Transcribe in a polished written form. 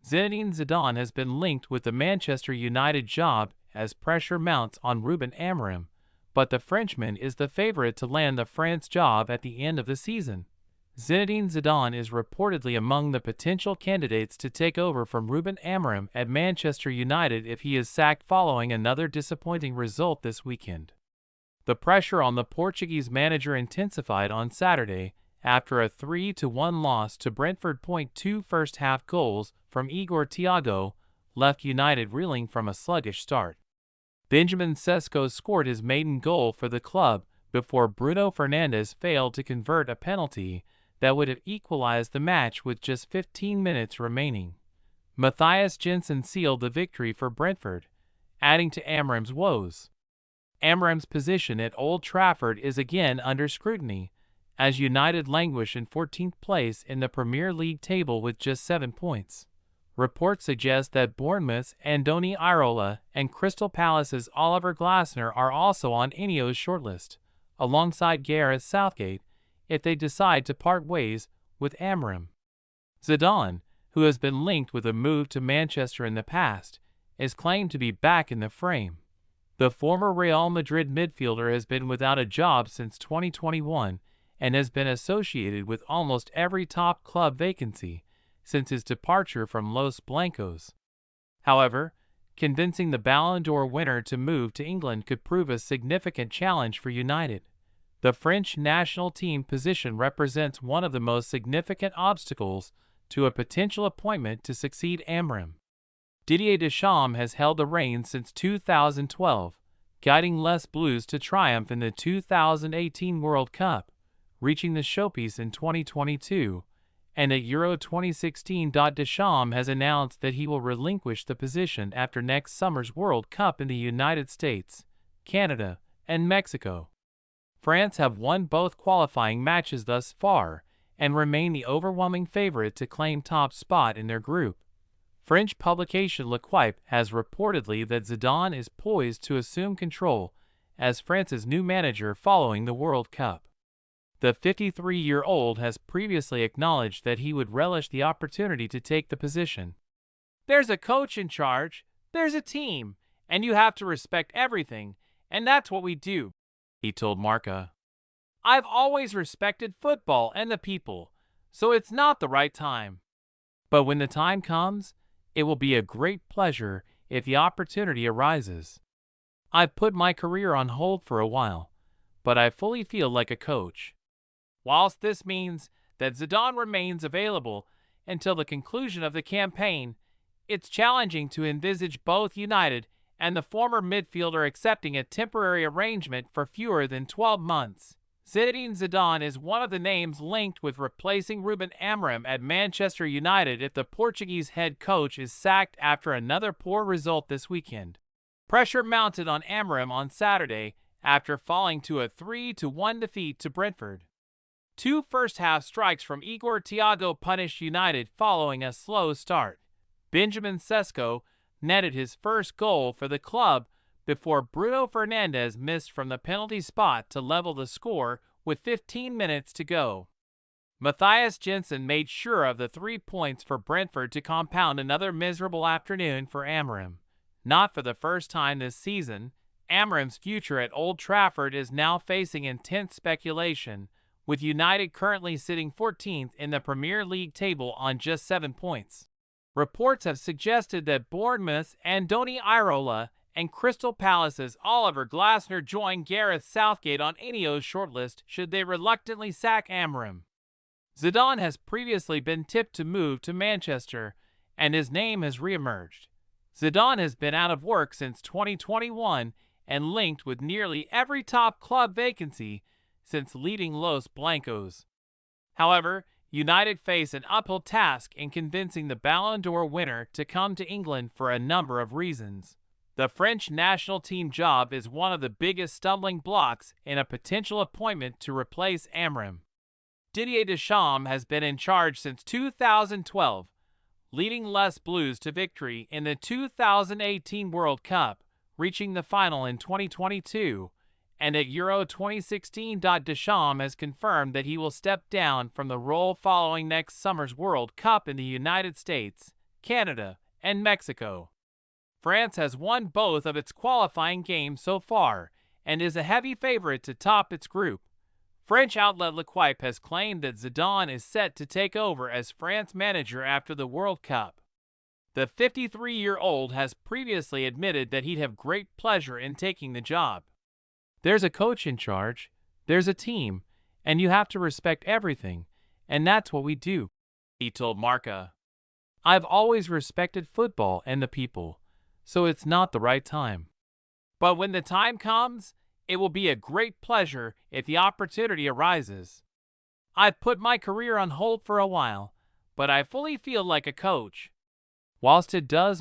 Zinedine Zidane has been linked with the Manchester United job as pressure mounts on Ruben Amorim, but the Frenchman is the favorite to land the France job at the end of the season. Zinedine Zidane is reportedly among the potential candidates to take over from Ruben Amorim at Manchester United if he is sacked following another disappointing result this weekend. The pressure on the Portuguese manager intensified on Saturday after a 3-1 loss to Brentford. Two first-half goals from Igor Thiago left United reeling from a sluggish start. Benjamin Sesko scored his maiden goal for the club before Bruno Fernandes failed to convert a penalty that would have equalized the match with just 15 minutes remaining. Matthias Jensen sealed the victory for Brentford, adding to Amorim's woes. Amorim's position at Old Trafford is again under scrutiny, as United languish in 14th place in the Premier League table with just 7 points. Reports suggest that Bournemouth's Andoni Iraola and Crystal Palace's Oliver Glasner are also on Ineos' shortlist, alongside Gareth Southgate, if they decide to part ways with Amorim. Zidane, who has been linked with a move to Manchester in the past, is claimed to be back in the frame. The former Real Madrid midfielder has been without a job since 2021 and has been associated with almost every top club vacancy since his departure from Los Blancos. However, convincing the Ballon d'Or winner to move to England could prove a significant challenge for United. The French national team position represents one of the most significant obstacles to a potential appointment to succeed Amorim. Didier Deschamps has held the reins since 2012, guiding Les Bleus to triumph in the 2018 World Cup, reaching the showpiece in 2022, and at Euro 2016. Deschamps has announced that he will relinquish the position after next summer's World Cup in the United States, Canada, and Mexico. France have won both qualifying matches thus far and remain the overwhelming favorite to claim top spot in their group. French publication L'Equipe has reportedly that Zidane is poised to assume control as France's new manager following the World Cup. The 53-year-old has previously acknowledged that he would relish the opportunity to take the position. "There's a coach in charge, there's a team, and you have to respect everything, and that's what we do," he told Marca. "I've always respected football and the people, so it's not the right time. But when the time comes, it will be a great pleasure if the opportunity arises. I've put my career on hold for a while, but I fully feel like a coach." Whilst this means that Zidane remains available until the conclusion of the campaign, it's challenging to envisage both United and the former midfielder accepting a temporary arrangement for fewer than 12 months. Zinedine Zidane is one of the names linked with replacing Ruben Amorim at Manchester United if the Portuguese head coach is sacked after another poor result this weekend. Pressure mounted on Amorim on Saturday after falling to a 3-1 defeat to Brentford. Two first-half strikes from Igor Thiago punished United following a slow start. Benjamin Sesko netted his first goal for the club before Bruno Fernandes missed from the penalty spot to level the score with 15 minutes to go. Matthias Jensen made sure of the 3 points for Brentford to compound another miserable afternoon for Amorim. Not for the first time this season, Amorim's future at Old Trafford is now facing intense speculation, with United currently sitting 14th in the Premier League table on just 7 points. Reports have suggested that Bournemouth's Andoni Iraola and Crystal Palace's Oliver Glasner join Gareth Southgate on Ineos' shortlist should they reluctantly sack Amorim. Zidane has previously been tipped to move to Manchester, and his name has reemerged. Zidane has been out of work since 2021 and linked with nearly every top club vacancy since leading Los Blancos. However, United face an uphill task in convincing the Ballon d'Or winner to come to England for a number of reasons. The French national team job is one of the biggest stumbling blocks in a potential appointment to replace Amorim. Didier Deschamps has been in charge since 2012, leading Les Bleus to victory in the 2018 World Cup, reaching the final in 2022, and at Euro 2016. Deschamps has confirmed that he will step down from the role following next summer's World Cup in the United States, Canada, and Mexico. France has won both of its qualifying games so far and is a heavy favorite to top its group. French outlet L'Equipe has claimed that Zidane is set to take over as France manager after the World Cup. The 53-year-old has previously admitted that he'd have great pleasure in taking the job. There's a coach in charge, there's a team, and you have to respect everything, and that's what we do, he told Marca. I've always respected football and the people, so it's not the right time. But when the time comes, it will be a great pleasure if the opportunity arises. I've put my career on hold for a while, but I fully feel like a coach. Whilst it does